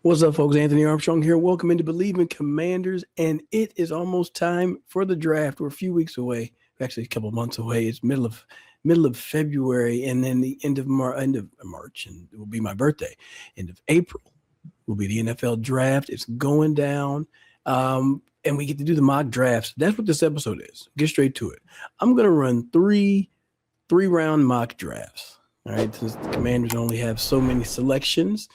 What's up, folks? Anthony Armstrong here. Welcome into Bleav in Commanders, and it is almost time for the draft. We're a few weeks away, actually a couple months away. It's middle of February, and then the end of March, and it will be my birthday. End of April will be the NFL draft. It's going down, and we get to do the mock drafts. That's what this episode is. Get straight to it. I'm going to run three-round mock drafts. All right, since the Commanders only have so many selections,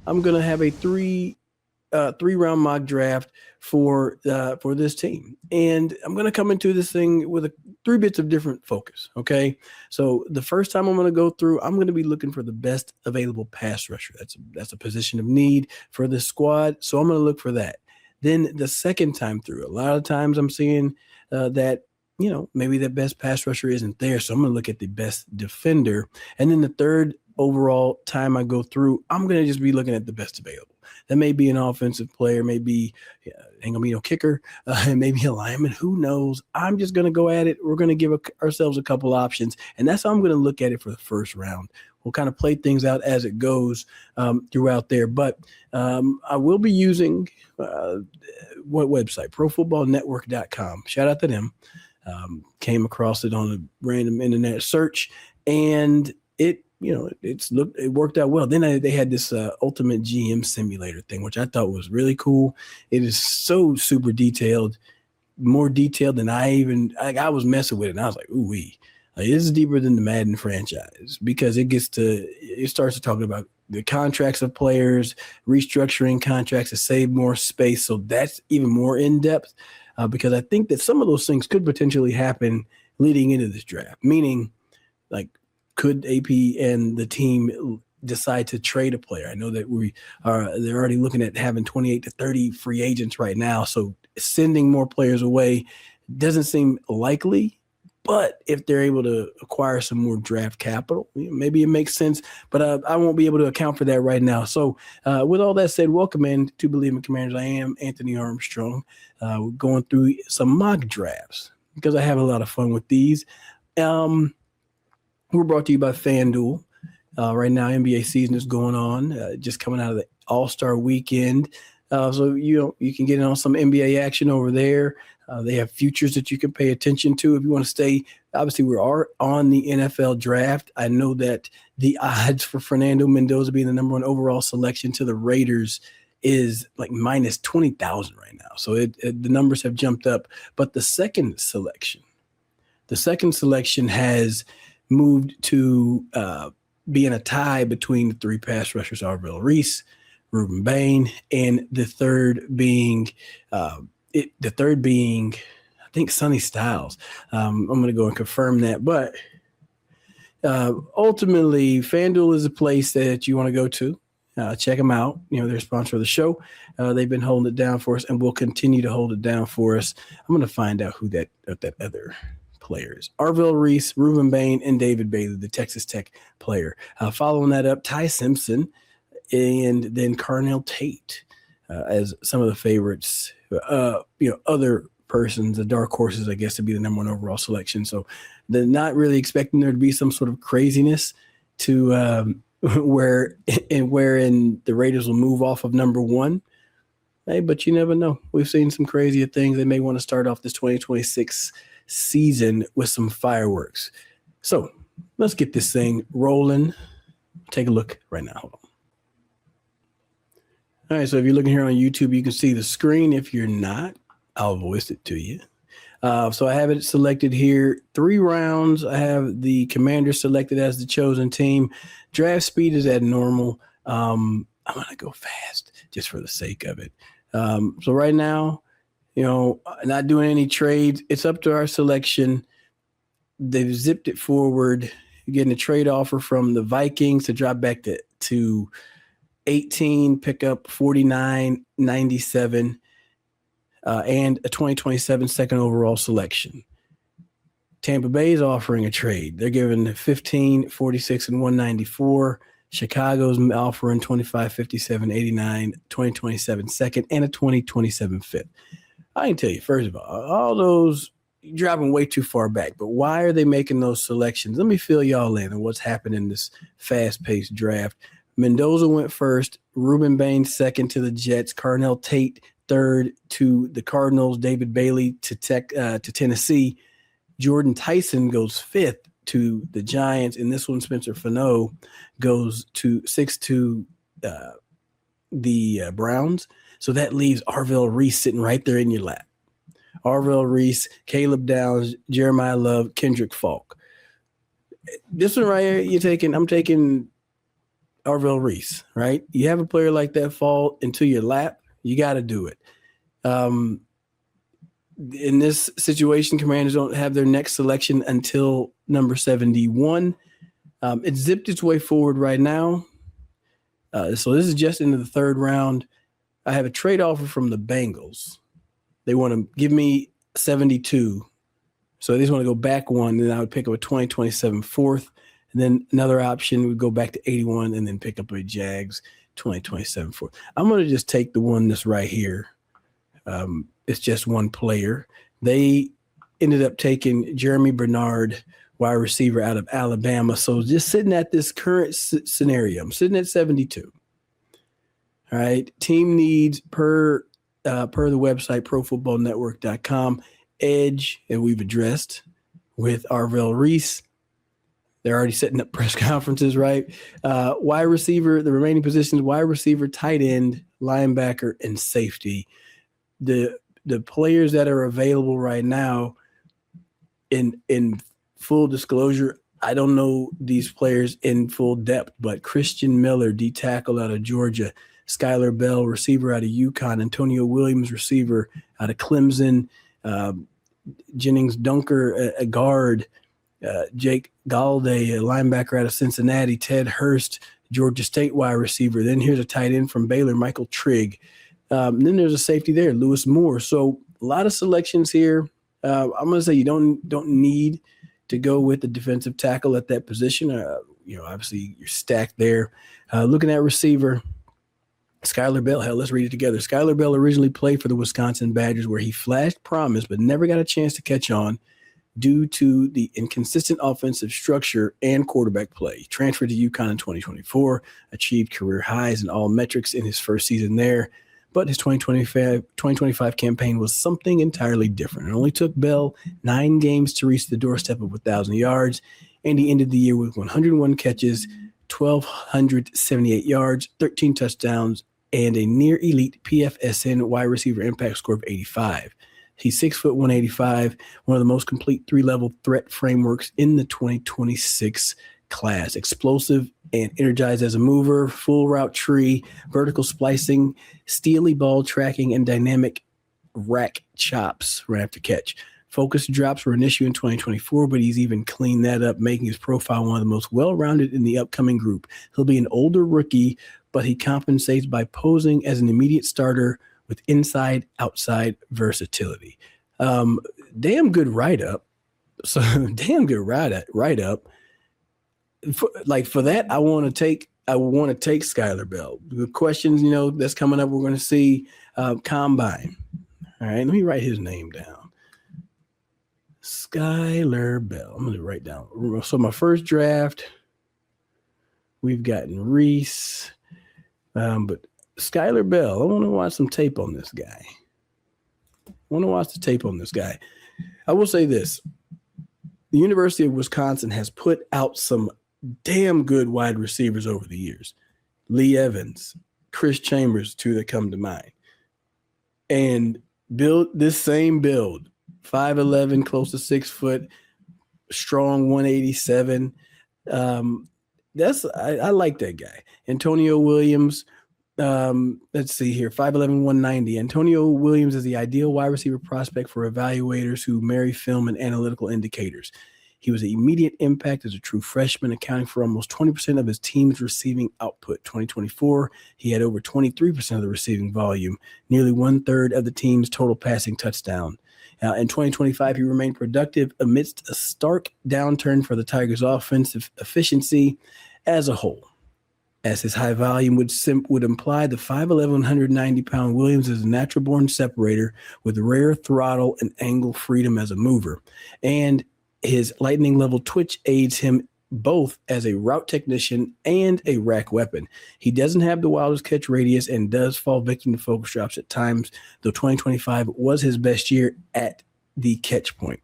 I'm going to have a three-round mock draft for this team. And I'm going to come into this thing with three bits of different focus, okay? So the first time I'm going to go through, I'm going to be looking for the best available pass rusher. That's a position of need for the squad, so I'm going to look for that. Then the second time through, a lot of times I'm seeing that, maybe the best pass rusher isn't there, so I'm going to look at the best defender. And then the third overall time I go through, I'm going to just be looking at the best available. That may be an offensive player, maybe ain't going to be no kicker, maybe a lineman, who knows. I'm just going to go at it. We're going to give ourselves a couple options, and that's how I'm going to look at it for the first round. We'll kind of play things out as it goes throughout there. But I will be using what website? ProFootballNetwork.com. Shout out to them. Came across it on a random internet search, and it worked out well. Then they had this Ultimate GM Simulator thing, which I thought was really cool. It is so super detailed, more detailed than I was messing with it. And I was like, ooh wee. This is deeper than the Madden franchise, because it starts to talk about the contracts of players, restructuring contracts to save more space. So that's even more in depth, because I think that some of those things could potentially happen leading into this draft, meaning like, could AP and the team decide to trade a player? I know that they're already looking at having 28 to 30 free agents right now. So sending more players away doesn't seem likely, but if they're able to acquire some more draft capital, maybe it makes sense, but I won't be able to account for that right now. So with all that said, welcome in to Bleav in Commanders. I am Anthony Armstrong. We're going through some mock drafts because I have a lot of fun with these. We're brought to you by FanDuel. Right now, NBA season is going on, just coming out of the All-Star weekend. So you can get in on some NBA action over there. They have futures that you can pay attention to if you want to stay. Obviously, we are on the NFL draft. I know that the odds for Fernando Mendoza being the number one overall selection to the Raiders is like minus 20,000 right now. So the numbers have jumped up. But the second selection has moved to being a tie between the three pass rushers, Arvell, Reese, Ruben Bain, and the third being I think Sonny Styles. I'm going to go and confirm that. But ultimately, FanDuel is a place that you want to go to. Check them out. They're a sponsor of the show. They've been holding it down for us and will continue to hold it down for us. I'm going to find out who that other players: Arvell, Reese, Ruben Bain, and David Bailey, the Texas Tech player. Following that up, Ty Simpson, and then Carnell Tate as some of the favorites. Other persons, the dark horses, I guess, to be the number one overall selection. So they're not really expecting there to be some sort of craziness to wherein the Raiders will move off of number one. Hey, but you never know. We've seen some crazier things. They may want to start off this 2026 season with some fireworks. So let's get this thing rolling. Take a look right now. Hold on. All right, so if you're looking here on YouTube, you can see the screen. If you're not, I'll voice it to you. So I have it selected here. 3 rounds. I have the Commanders selected as the chosen team. Draft speed is at normal. I'm going to go fast just for the sake of it. So right now, not doing any trades. It's up to our selection. They've zipped it forward. You're getting a trade offer from the Vikings to drop back to 18, pick up 49.97, and a 2027 second overall selection. Tampa Bay is offering a trade. They're giving 15, 46, and 194. Chicago's offering 25, 57, 89, 2027 second, and a 2027 fifth. I can tell you, first of all those dropping way too far back, but why are they making those selections? Let me fill y'all in on what's happening in this fast-paced draft. Mendoza went first. Ruben Bain second to the Jets. Carnell Tate third to the Cardinals. David Bailey to Tennessee. Jordan Tyson goes fifth to the Giants. And this one, Spencer Fano goes to sixth to the Browns. So that leaves Arvell Reese sitting right there in your lap. Arvell Reese, Caleb Downs, Jeremiah Love, Keldric Faulk. This one right here, I'm taking Arvell Reese, right? You have a player like that fall into your lap, you got to do it. In this situation, Commanders don't have their next selection until number 71. It zipped its way forward right now. So this is just into the third round. I have a trade offer from the Bengals. They want to give me 72. So they just want to go back one, and I would pick up a 2027 fourth. And then another option would go back to 81 and then pick up a Jags 2027 fourth. I'm going to just take the one that's right here. It's just one player. They ended up taking Jeremy Bernard, wide receiver out of Alabama. So just sitting at this current scenario, I'm sitting at 72. All right. Team needs per the website, profootballnetwork.com, edge, and we've addressed with Arvell Reese. They're already setting up press conferences, right? Wide receiver, the remaining positions, wide receiver, tight end, linebacker, and safety. The players that are available right now, in full disclosure, I don't know these players in full depth, but Christian Miller, D tackle out of Georgia, Skylar Bell, receiver out of UConn, Antonio Williams, receiver out of Clemson, Jennings Dunker, a guard, Jake Galladay, a linebacker out of Cincinnati, Ted Hurst, Georgia State wide receiver. Then here's a tight end from Baylor, Michael Trigg. Then there's a safety there, Lewis Moore. So a lot of selections here. I'm going to say you don't need to go with the defensive tackle at that position. Obviously you're stacked there. Looking at receiver, Skylar Bell. Hell, let's read it together. Skylar Bell originally played for the Wisconsin Badgers, where he flashed promise but never got a chance to catch on due to the inconsistent offensive structure and quarterback play. He transferred to UConn in 2024, achieved career highs in all metrics in his first season there. But his 2025 campaign was something entirely different. It only took Bell 9 games to reach the doorstep of 1,000 yards, and he ended the year with 101 catches, 1,278 yards, 13 touchdowns, and a near elite PFSN wide receiver impact score of 85. He's 6'1", 185, one of the most complete 3-level threat frameworks in the 2026 class. Explosive and energized as a mover, full route tree, vertical splicing, steely ball tracking, and dynamic rack chops right after catch. Focus drops were an issue in 2024, but he's even cleaned that up, making his profile one of the most well-rounded in the upcoming group. He'll be an older rookie, but he compensates by posing as an immediate starter with inside-outside versatility. Damn good write-up. So damn good write-up. For that, I want to take Skylar Bell. The questions, that's coming up, we're going to see Combine. All right, let me write his name down. Skylar Bell. I'm going to write down. So my first draft, we've gotten Reese, but Skylar Bell, I want to watch some tape on this guy. I will say this. The University of Wisconsin has put out some damn good wide receivers over the years. Lee Evans, Chris Chambers, two that come to mind. And build this same build, 5'11", close to 6 foot, strong 187. I like that guy. Antonio Williams, let's see here, 5'11", 190. Antonio Williams is the ideal wide receiver prospect for evaluators who marry film and analytical indicators. He was an immediate impact as a true freshman, accounting for almost 20% of his team's receiving output. 2024, he had over 23% of the receiving volume, nearly 1/3 of the team's total passing touchdown. In 2025, he remained productive amidst a stark downturn for the Tigers' offensive efficiency as a whole. As his high volume would imply, the 5'11", 190-pound Williams is a natural-born separator with rare throttle and angle freedom as a mover. And his lightning-level twitch aids him both as a route technician and a rack weapon. He doesn't have the wildest catch radius and does fall victim to focus drops at times, though 2025 was his best year at the catch point.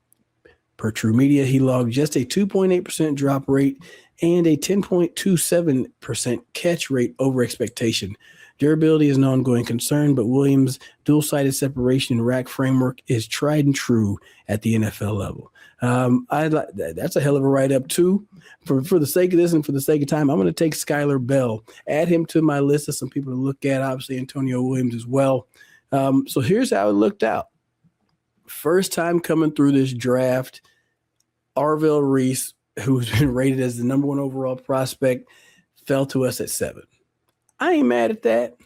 Per True Media, he logged just a 2.8% drop rate and a 10.27% catch rate over expectation. Durability is an ongoing concern, but Williams' dual-sided separation and rack framework is tried and true at the NFL level. That's a hell of a write-up, too. For the sake of this and for the sake of time, I'm going to take Skylar Bell, add him to my list of some people to look at, obviously Antonio Williams as well. So here's how it looked out. First time coming through this draft, Arvell Reese, who's been rated as the number 1 overall prospect, fell to us at 7. I ain't mad at that.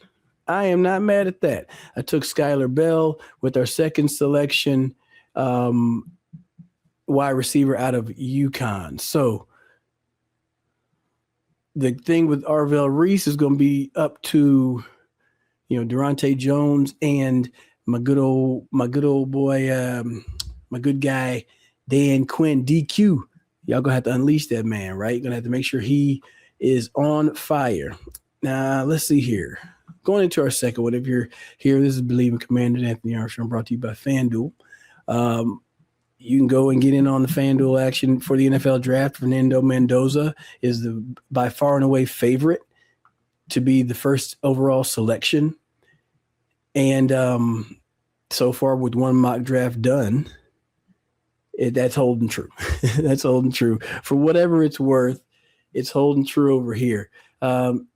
I am not mad at that. I took Skylar Bell with our second selection, wide receiver out of UConn. So the thing with Arvell Reese is going to be up to, Durante Jones and my good old boy, my good guy, Dan Quinn, DQ. Y'all going to have to unleash that man, right? You're going to have to make sure he is on fire. Now, let's see here. Going into our second one, if you're here, this is Bleav in Commanders, Anthony Armstrong, brought to you by FanDuel. You can go and get in on the FanDuel action for the NFL draft. Fernando Mendoza is the by far and away favorite to be the first overall selection. And so far, with one mock draft done, that's holding true. That's holding true. For whatever it's worth, it's holding true over here.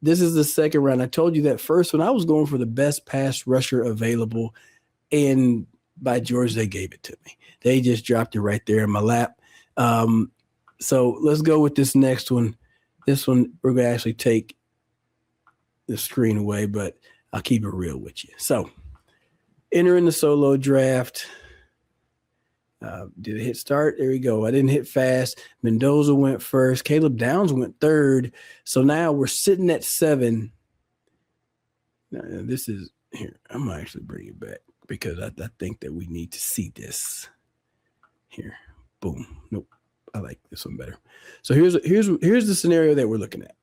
This is the second round. I told you that first one, I was going for the best pass rusher available, and by George, they gave it to me. They just dropped it right there in my lap. So let's go with this next one. This one, we're going to actually take the screen away, but I'll keep it real with you. So entering the solo draft. Did it hit start? There we go. I didn't hit fast. Mendoza went first. Caleb Downs went third. So now we're sitting at 7. Now, this is here. I'm going to actually bring it back because I think that we need to see this. Here. Boom. Nope. I like this one better. So here's the scenario that we're looking at.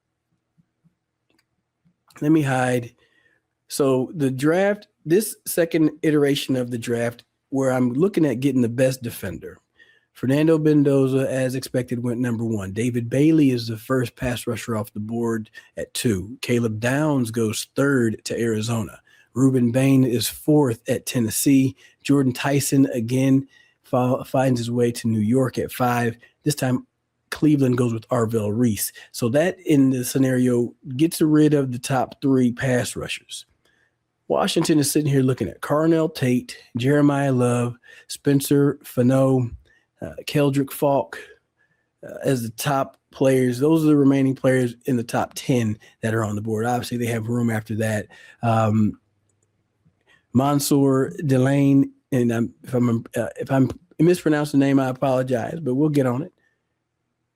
Let me hide. So the draft, this second iteration of the draft, where I'm looking at getting the best defender. Fernando Mendoza, as expected, went number 1. David Bailey is the first pass rusher off the board at 2. Caleb Downs goes 3rd to Arizona. Ruben Bain is 4th at Tennessee. Jordan Tyson, again, finds his way to New York at 5. This time, Cleveland goes with Arvell Reese. So that, in the scenario, gets rid of the top 3 pass rushers. Washington is sitting here looking at Carnell Tate, Jeremiah Love, Spencer Fano, Keldric Faulk as the top players. Those are the remaining players in the top 10 that are on the board. Obviously, they have room after that. Mansour Delane, and if I'm mispronouncing the name, I apologize, but we'll get on it.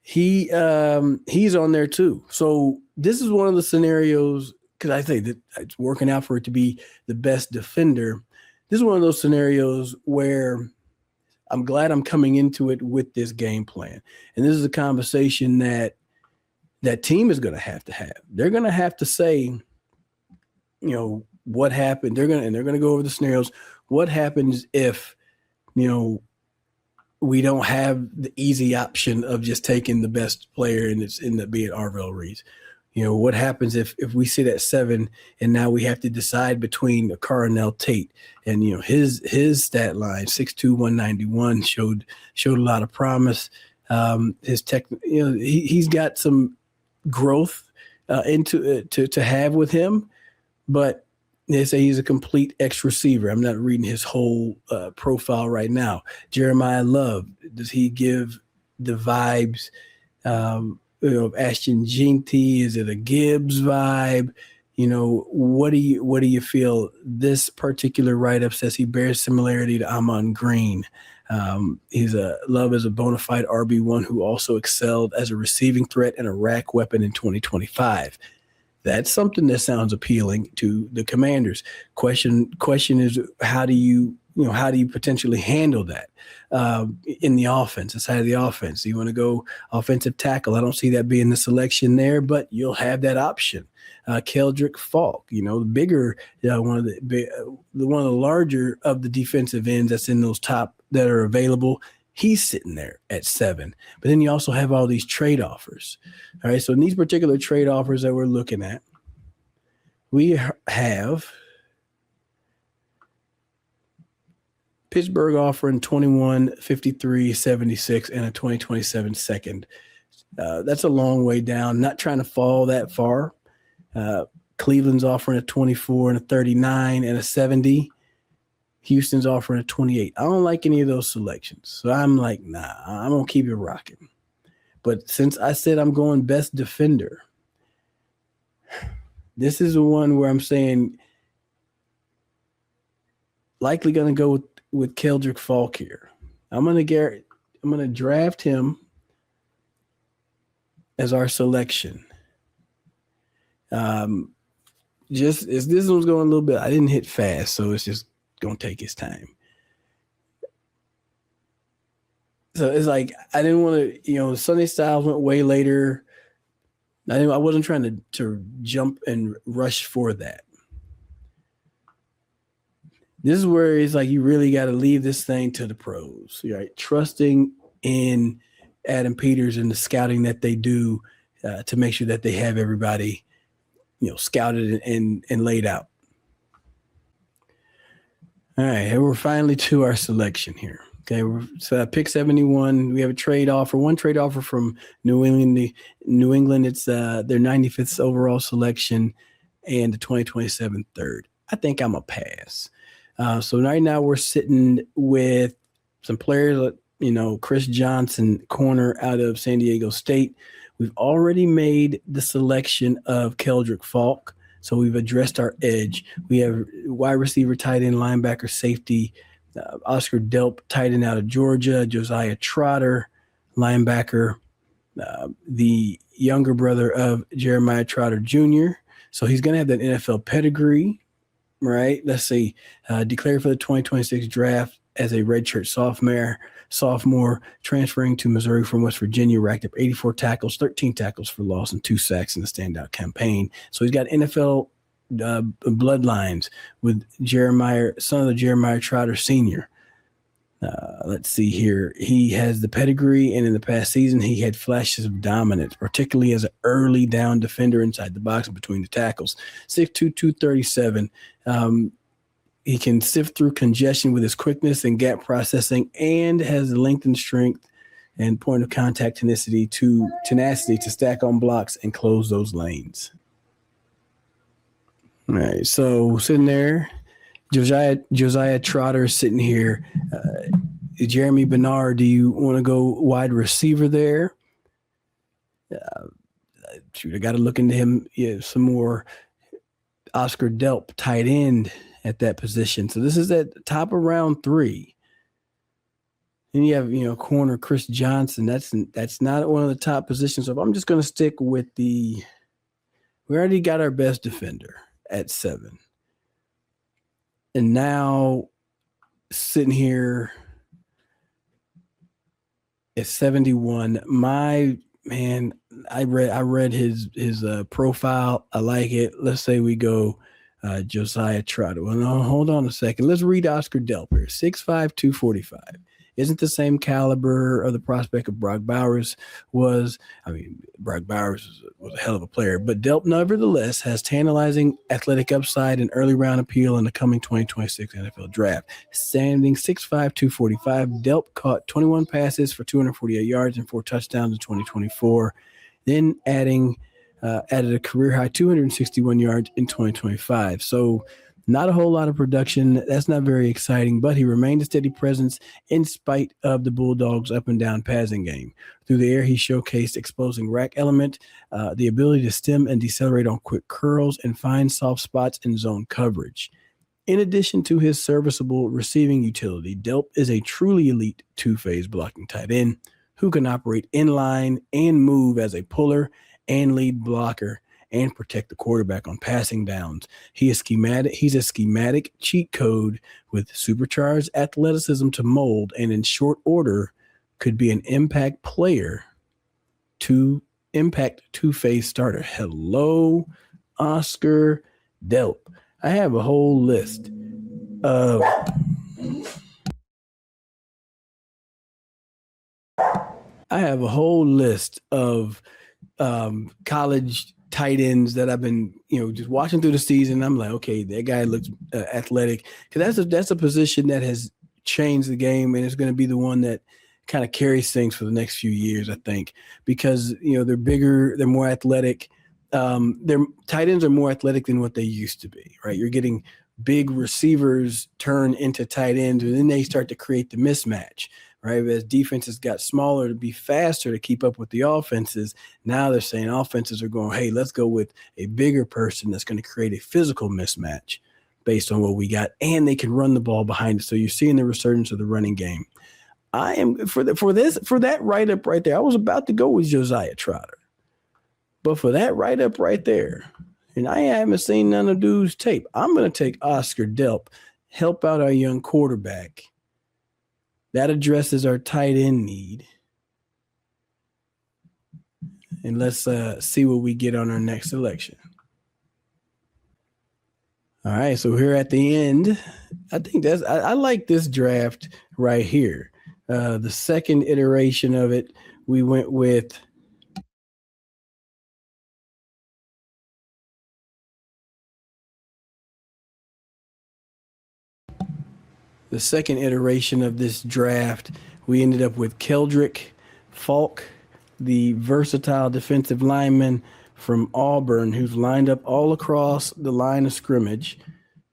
He's on there too. So this is one of the scenarios, because I think that it's working out for it to be the best defender. This is one of those scenarios where I'm glad I'm coming into it with this game plan. And this is a conversation that team is going to have. They're going to have to say, what happened. They're going to go over the scenarios. What happens if, we don't have the easy option of just taking the best player and it's end up being Arvell Reese? What happens if we sit at 7 and now we have to decide between a Carnell Tate and, his stat line, 6'2", 191 showed a lot of promise. His tech, he's got some growth to have with him, but they say he's a complete X receiver. I'm not reading his whole profile right now. Jeremiah Love, does he give the vibes Ashton Jinty? Is it a Gibbs vibe? What do you feel? This particular write-up says he bears similarity to Amon Green. Love is a bona fide RB1 who also excelled as a receiving threat and a rack weapon in 2025. That's something that sounds appealing to the Commanders. Question is, how do you how do you potentially handle that in the offense, inside of the offense? You want to go offensive tackle. I don't see that being the selection there, but you'll have that option. Keldric, Faulk, the bigger, one of the larger of the defensive ends that's in those top that are available. He's sitting there at 7. But then you also have all these trade offers. All right, so in these particular trade offers that we're looking at, we have Pittsburgh offering 21, 53, 76, and a 2027 second. That's a long way down. Not trying to fall that far. Cleveland's offering a 24 and a 39 and a 70. Houston's offering a 28. I don't like any of those selections. So I'm like, nah, I'm going to keep it rocking. But since I said I'm going best defender, this is the one where I'm saying likely going to go with Keldric Faulk here. I'm going to draft him as our selection. Just as this one's going a little bit, I didn't hit fast, so it's just going to take its time. So it's like I didn't want to, Sunday Styles went way later. I wasn't trying to jump and rush for that. This is where it's like you really got to leave this thing to the pros, right? Trusting in Adam Peters and the scouting that they do to make sure that they have everybody, scouted and laid out. All right, and we're finally to our selection here. Okay, so pick 71. We have a trade offer. One trade offer from New England. It's their 95th overall selection and the 2027 third. I think I'm a pass. So right now we're sitting with some players, Chris Johnson, corner out of San Diego State. We've already made the selection of Keldric Faulk. So we've addressed our edge. We have wide receiver, tight end, linebacker, safety, Oscar Delp, tight end out of Georgia, Josiah Trotter, linebacker, the younger brother of Jeremiah Trotter Jr. So he's going to have that NFL pedigree, right? Let's see. Declared for the 2026 draft as a redshirt sophomore, transferring to Missouri from West Virginia, racked up 84 tackles, 13 tackles for loss, and 2 sacks in the standout campaign. So he's got NFL bloodlines with son of the Jeremiah Trotter Sr. Let's see here. He has the pedigree, and in the past season, he had flashes of dominance, particularly as an early down defender inside the box and between the tackles. 6'2", 237. He can sift through congestion with his quickness and gap processing, and has the length and strength and point of contact tenacity to stack on blocks and close those lanes. All right, so sitting there, Josiah Trotter sitting here. Jeremy Bernard, do you want to go wide receiver there? I got to look into him some more. Oscar Delp, tight end at that position. So this is at the top of round 3. Then you have, corner Chris Johnson. That's not one of the top positions. So I'm just going to stick with we already got our best defender at 7. And now sitting here at 71, my man, I read his profile. I like it. Let's say we go Josiah Trotter. Well, no, hold on a second. Let's read Oscar Delp here. 6'5", 245. Isn't the same caliber of the prospect of Brock Bowers was. Brock Bowers was a hell of a player, but Delp nevertheless has tantalizing athletic upside and early round appeal in the coming 2026 NFL draft. Standing 6'5", 245, Delp caught 21 passes for 248 yards and 4 touchdowns in 2024, then added a career-high 261 yards in 2025. So not a whole lot of production. That's not very exciting, but he remained a steady presence in spite of the Bulldogs' up-and-down passing game. Through the air, he showcased exposing rack element, the ability to stem and decelerate on quick curls, and find soft spots in zone coverage. In addition to his serviceable receiving utility, Delp is a truly elite two-phase blocking tight end who can operate in line and move as a puller and lead blocker, and protect the quarterback on passing downs. He's a schematic cheat code with supercharged athleticism to mold, and in short order could be an impact player to impact two-phase starter. Hello, Oscar Delp. I have a whole list of college tight ends that I've been, just watching through the season. I'm like, okay, that guy looks athletic, because that's a position that has changed the game, and it's going to be the one that kind of carries things for the next few years, I think, because they're bigger, they're more athletic. Their tight ends are more athletic than what they used to be, right? You're getting big receivers turn into tight ends, and then they start to create the mismatch, right? As defenses got smaller to be faster to keep up with the offenses, now they're saying offenses are going, hey, let's go with a bigger person that's going to create a physical mismatch based on what we got, and they can run the ball behind it. So you're seeing the resurgence of the running game. I am for that write-up right there. I was about to go with Josiah Trotter, but for that write-up right there, and I haven't seen none of dude's tape, I'm going to take Oscar Delp, help out our young quarterback. That addresses our tight end need. And let's see what we get on our next selection. All right, so here at the end, I think I like this draft right here. The second iteration of it, we went with the second iteration of this draft. We ended up with Keldric, Faulk, the versatile defensive lineman from Auburn, who's lined up all across the line of scrimmage.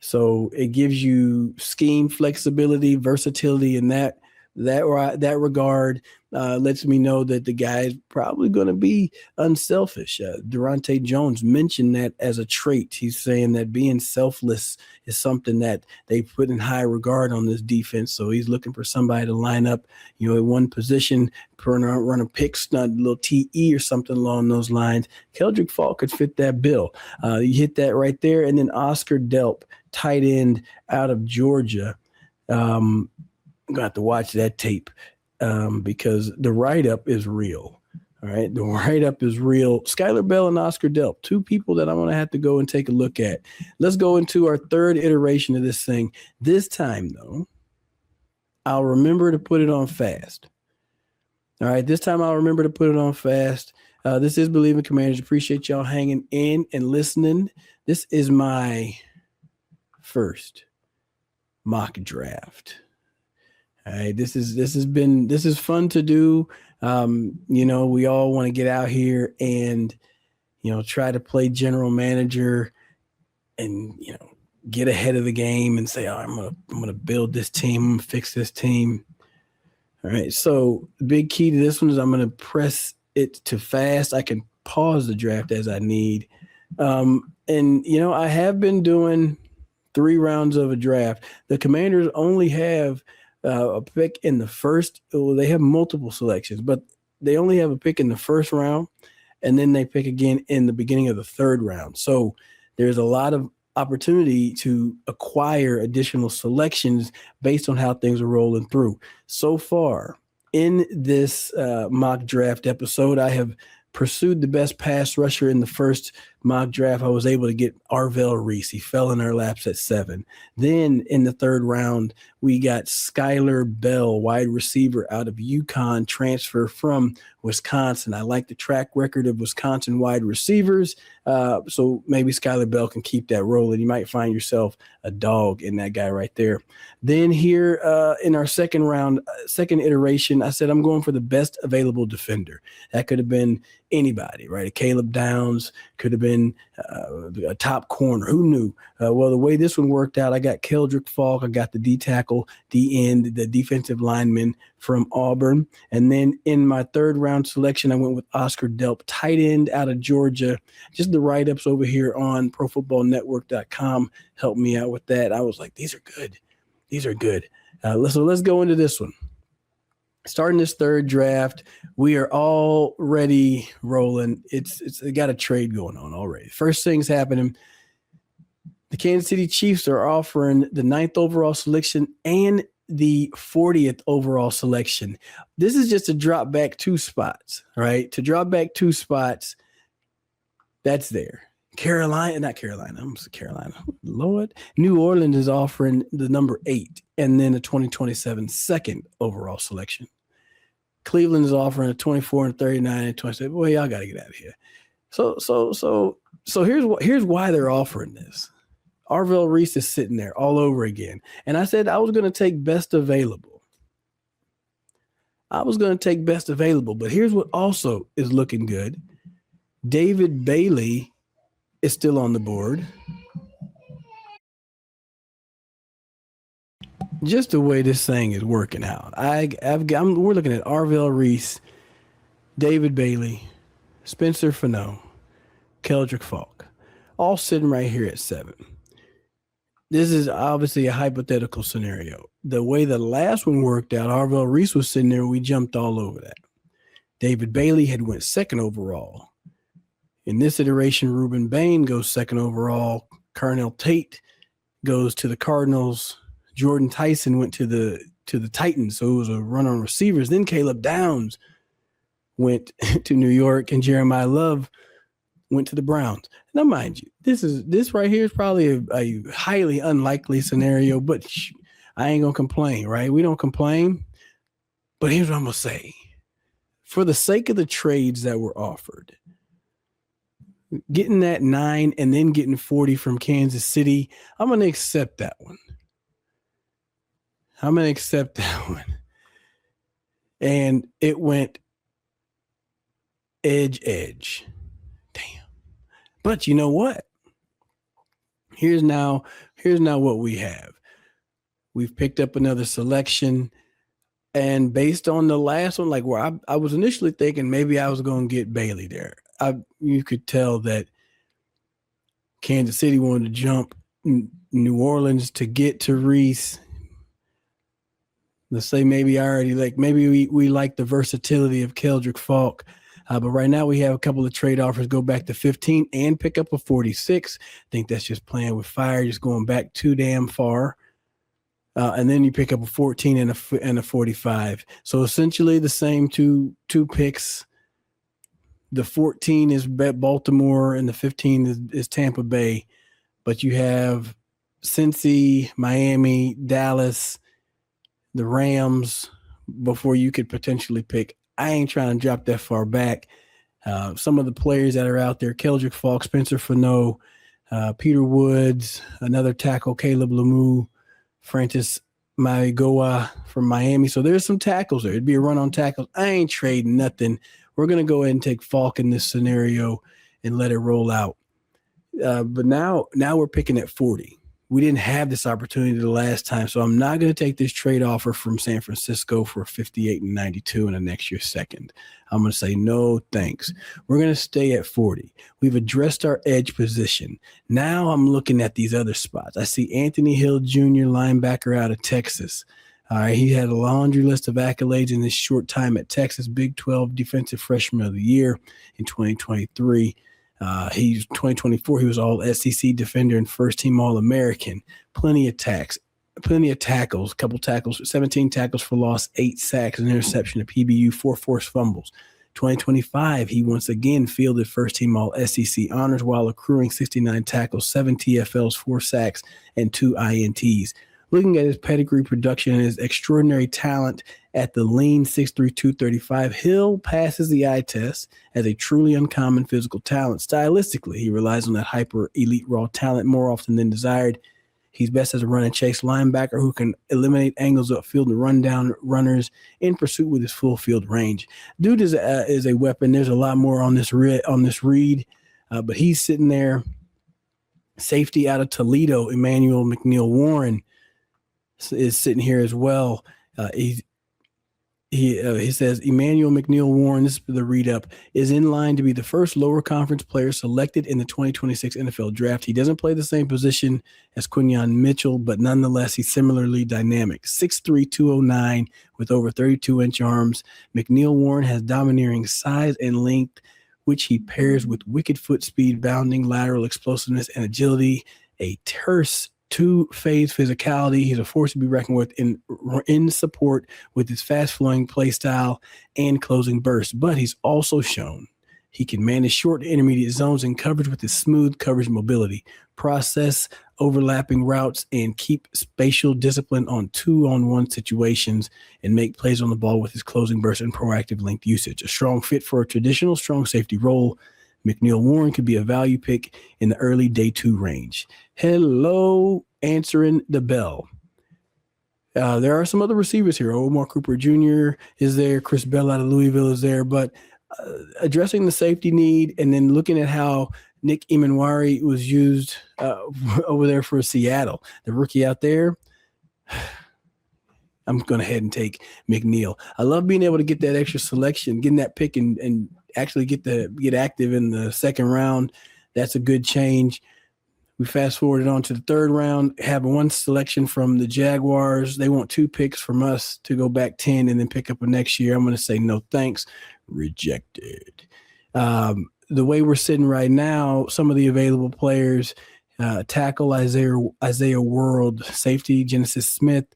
So it gives you scheme flexibility, versatility in that regard. Lets me know that the guy is probably going to be unselfish. Durante Jones mentioned that as a trait. He's saying that being selfless is something that they put in high regard on this defense. So he's looking for somebody to line up, at one position, run a pick stunt, a little TE or something along those lines. Keldric Faulk could fit that bill. You hit that right there. And then Oscar Delp, tight end out of Georgia. I'm going to have to watch that tape because the write-up is real. All right, the write-up is real. Skylar Bell and Oscar Delp, two people that I'm going to have to go and take a look at. Let's go into our third iteration of this thing. This time, though, I'll remember to put it on fast. All right, this time I'll remember to put it on fast. This is Bleav in Commanders. Appreciate y'all hanging in and listening. This is my first mock draft. All right, this is fun to do. We all want to get out here and, try to play general manager and, get ahead of the game and say, I'm gonna build this team, I'm gonna fix this team. All right. So the big key to this one is I'm gonna press it to fast. I can pause the draft as I need. I have been doing 3 rounds of a draft. The Commanders only have a pick in the first. Well, they have multiple selections, but they only have a pick in the first round, and then they pick again in the beginning of the third round. So there's a lot of opportunity to acquire additional selections based on how things are rolling through. So far in this mock draft episode, I have pursued the best pass rusher in the first mock draft. I was able to get Arvell Reese. He fell in our laps at 7. Then in the third round, we got Skylar Bell, wide receiver out of UConn, transfer from Wisconsin. I like the track record of Wisconsin wide receivers. So maybe Skylar Bell can keep that rolling. You might find yourself a dog in that guy right there. Then here in our second round, second iteration, I said I'm going for the best available defender. That could have been anybody, right? A Caleb Downs, could have been a top corner. Who knew? Well, the way this one worked out, I got Keldric Faulk. I got the D tackle, D end, the defensive lineman from Auburn. And then in my third round selection, I went with Oscar Delp, tight end out of Georgia. Just the write-ups over here on ProFootballNetwork.com helped me out with that. I was like, these are good. These are good. So let's go into this one. starting this third draft, we are already rolling. It's got a trade going on already. First things happening. The Kansas City Chiefs are offering the 9th overall selection and the 40th overall selection. This is just to drop back 2 spots, right? To drop back 2 spots, that's there. Carolina. Lord. New Orleans is offering the number 8 and then a 2027 2nd overall selection. Cleveland is offering a 24 and 39 and 27. Well, y'all got to get out of here. So here's why they're offering this. Arvell Reese is sitting there all over again. And I said I was going to take best available. But here's what also is looking good. David Bailey is still on the board. Just the way this thing is working out. We're looking at Arvell Reese, David Bailey, Spencer Fano, Keldric Faulk, all sitting right here at 7. This is obviously a hypothetical scenario. The way the last one worked out, Arvell Reese was sitting there, we jumped all over that. David Bailey had went 2nd overall. In this iteration, Ruben Bain goes 2nd overall. Carnell Tate goes to the Cardinals. Jordan Tyson went to the Titans, so it was a run on receivers. Then Caleb Downs went to New York, and Jeremiah Love went to the Browns. Now, mind you, this right here is probably a highly unlikely scenario, but I ain't gonna complain, right? We don't complain. But here's what I'm gonna say: for the sake of the trades that were offered, getting that 9 and then getting 40 from Kansas City, I'm gonna accept that one. And it went edge. Damn. But you know what? Here's now what we have. We've picked up another selection. And based on the last one, like where I was initially thinking maybe I was going to get Bailey there. You could tell that Kansas City wanted to jump New Orleans to get to Reese. Let's say maybe we like the versatility of Keldric Faulk. But right now we have a couple of trade offers go back to 15 and pick up a 46. I think that's just playing with fire, just going back too damn far. And then you pick up a 14 and a 45. So essentially the same two picks. The 14 is Baltimore and the 15 is Tampa Bay. But you have Cincy, Miami, Dallas, the Rams before you could potentially pick. I ain't trying to drop that far back. Some of the players that are out there, Keldric Faulk, Spencer Fano, Peter Woods, another tackle, Caleb Lemieux, Francis Maigoa from Miami. So there's some tackles there. It'd be a run on tackles. I ain't trading nothing. We're going to go ahead and take Faulk in this scenario and let it roll out. But now we're picking at 40. We didn't have this opportunity the last time, so I'm not going to take this trade offer from San Francisco for 58 and 92 in the next year's 2nd. I'm going to say no thanks. We're going to stay at 40. We've addressed our edge position. Now I'm looking at these other spots. I see Anthony Hill Jr., linebacker out of Texas. All right, he had a laundry list of accolades in his short time at Texas, Big 12 Defensive Freshman of the Year in 2023. He's 2024. He was all SEC defender and first team All-American. Plenty of tackles, couple tackles, 17 tackles for loss, 8 sacks, an interception, a PBU, 4 forced fumbles. 2025, he once again fielded first team All-SEC honors while accruing 69 tackles, 7 TFLs, 4 sacks, and 2 INTs. Looking at his pedigree, production, and his extraordinary talent at the lean 6'3", 235, Hill passes the eye test as a truly uncommon physical talent. Stylistically, he relies on that hyper elite raw talent more often than desired. He's best as a run and chase linebacker who can eliminate angles upfield and run down runners in pursuit with his full field range. Dude is a weapon. There's a lot more on this read, but he's sitting there. Safety out of Toledo, Emanuel McNeel-Warren is sitting here as well. He says Emanuel McNeel-Warren, this is the read up, is in line to be the first lower conference player selected in the 2026 NFL draft. He doesn't play the same position as Quinyon Mitchell, but nonetheless, he's similarly dynamic. 6'3", 209 with over 32-inch arms. McNeel-Warren has domineering size and length, which he pairs with wicked foot speed, bounding, lateral explosiveness, and agility. A terse two-phase physicality. He's a force to be reckoned with in support with his fast-flowing play style and closing burst. But he's also shown he can manage short to intermediate zones and coverage with his smooth coverage mobility, process overlapping routes, and keep spatial discipline on 2-on-1 situations and make plays on the ball with his closing burst and proactive length usage. A strong fit for a traditional strong safety role. McNeel-Warren could be a value pick in the early day 2 range. Hello, answering the bell. There are some other receivers here. Omar Cooper Jr. is there. Chris Bell out of Louisville is there. But addressing the safety need and then looking at how Nick Emanuel was used over there for Seattle, the rookie out there, I'm going to head and take McNeel. I love being able to get that extra selection, getting that pick and actually get active in the second round. That's a good change. We fast forwarded on to the third round, have one selection from the Jaguars. They want 2 picks from us to go back 10 and then pick up a next year. I'm going to say no thanks. Rejected. The way we're sitting right now, some of the available players, tackle Isaiah World, safety Genesis Smith,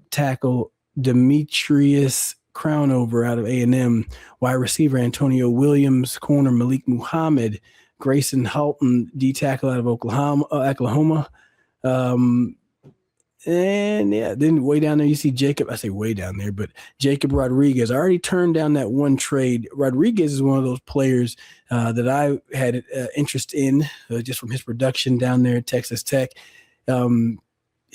tackle Demetrius Crownover out of A&M, wide receiver Antonio Williams, corner Malik Muhammad, Grayson Halton, D-tackle out of Oklahoma. And yeah, then way down there you see Jacob. I say way down there, but Jacob Rodriguez. I already turned down that one trade. Rodriguez is one of those players that I had interest in just from his production down there at Texas Tech.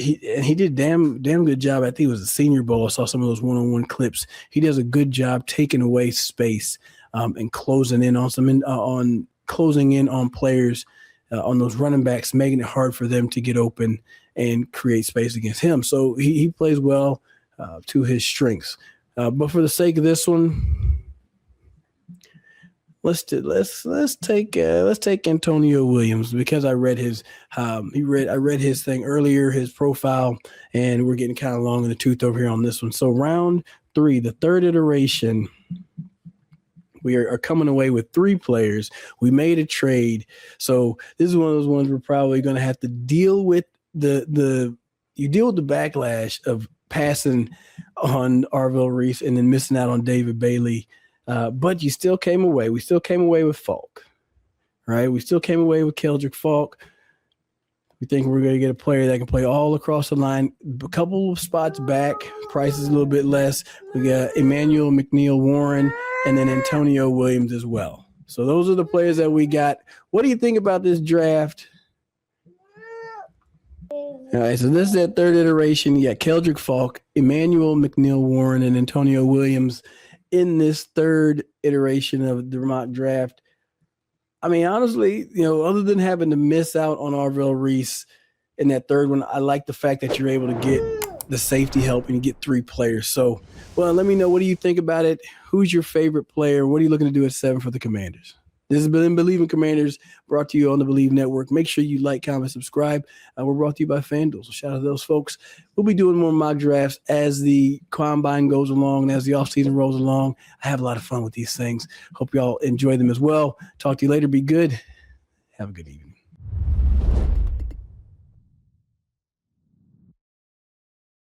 He did damn good job. I think it was a Senior Bowl. I saw some of those one-on-one clips. He does a good job taking away space and closing in on players on those running backs, making it hard for them to get open and create space against him. So he plays well to his strengths. But for the sake of this one, let's take Antonio Williams, because I read his I read his thing earlier, his profile, and we're getting kind of long in the tooth over here on this one. So round 3, the third iteration, we are coming away with 3 players. We made a trade, so this is one of those ones we're probably going to have to deal with the backlash of passing on Arvell Reese and then missing out on David Bailey. But you still came away. We still came away with Faulk, right? We still came away with Keldric Faulk. We think we're going to get a player that can play all across the line. A couple of spots back, price is a little bit less. We got Emanuel McNeel-Warren and then Antonio Williams as well. So those are the players that we got. What do you think about this draft? All right, so this is that third iteration. You got Keldric Faulk, Emanuel McNeel-Warren, and Antonio Williams in this third iteration of the mock draft. I mean, honestly, other than having to miss out on Arvell Reese in that third one, I like the fact that you're able to get the safety help and you get 3 players. So, well, let me know. What do you think about it? Who's your favorite player? What are you looking to do at 7 for the Commanders? This has been Bleav in Commanders, brought to you on the Bleav Network. Make sure you like, comment, subscribe. We're brought to you by FanDuel, so shout out to those folks. We'll be doing more mock drafts as the combine goes along and as the offseason rolls along. I have a lot of fun with these things. Hope y'all enjoy them as well. Talk to you later. Be good. Have a good evening.